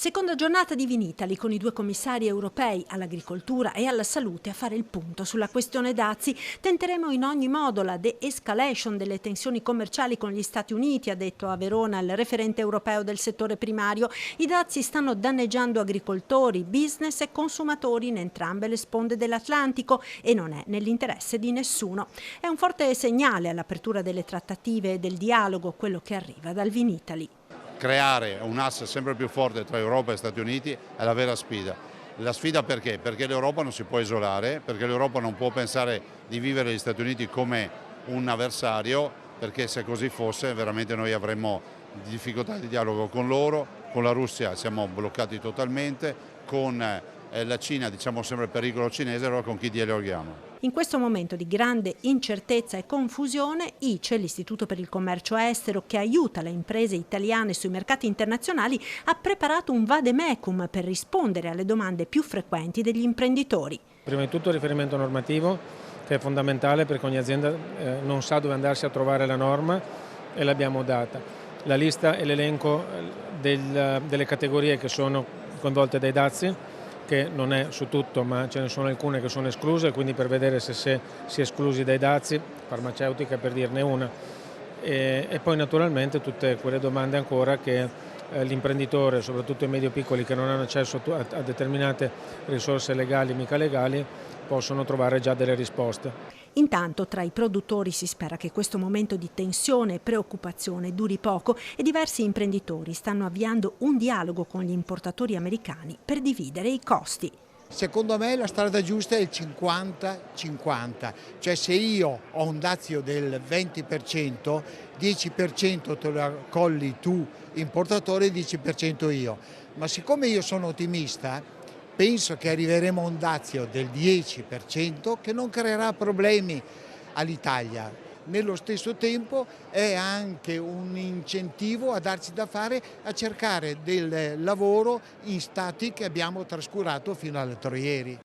Seconda giornata di Vinitaly con i due commissari europei all'agricoltura e alla salute a fare il punto sulla questione dazi. Tenteremo in ogni modo la de-escalation delle tensioni commerciali con gli Stati Uniti, ha detto a Verona il referente europeo del settore primario. I dazi stanno danneggiando agricoltori, business e consumatori in entrambe le sponde dell'Atlantico e non è nell'interesse di nessuno. È un forte segnale all'apertura delle trattative e del dialogo quello che arriva dal Vinitaly. Creare un asse sempre più forte tra Europa e Stati Uniti è la vera sfida. La sfida perché? Perché l'Europa non si può isolare, perché l'Europa non può pensare di vivere gli Stati Uniti come un avversario, perché se così fosse veramente noi avremmo difficoltà di dialogo con loro, con la Russia siamo bloccati totalmente, con la Cina diciamo sempre pericolo cinese, allora con chi dialoghiamo? In questo momento di grande incertezza e confusione, ICE, l'Istituto per il Commercio Estero che aiuta le imprese italiane sui mercati internazionali, ha preparato un vademecum per rispondere alle domande più frequenti degli imprenditori. Prima di tutto il riferimento normativo, che è fondamentale perché ogni azienda non sa dove andarsi a trovare la norma e l'abbiamo data. La lista e l'elenco delle categorie che sono coinvolte dai dazi, che non è su tutto, ma ce ne sono alcune che sono escluse, quindi per vedere se si è esclusi dai dazi, farmaceutica per dirne una, e poi naturalmente tutte quelle domande ancora che l'imprenditore, soprattutto i medio-piccoli che non hanno accesso a determinate risorse legali, mica legali, possono trovare già delle risposte. Intanto tra i produttori si spera che questo momento di tensione e preoccupazione duri poco e diversi imprenditori stanno avviando un dialogo con gli importatori americani per dividere i costi. Secondo me la strada giusta è il 50-50, cioè se io ho un dazio del 20%, 10% te lo colli tu importatore e 10% io. Ma siccome io sono ottimista, penso che arriveremo a un dazio del 10% che non creerà problemi all'Italia. Nello stesso tempo è anche un incentivo a darci da fare a cercare del lavoro in stati che abbiamo trascurato fino all'altro ieri.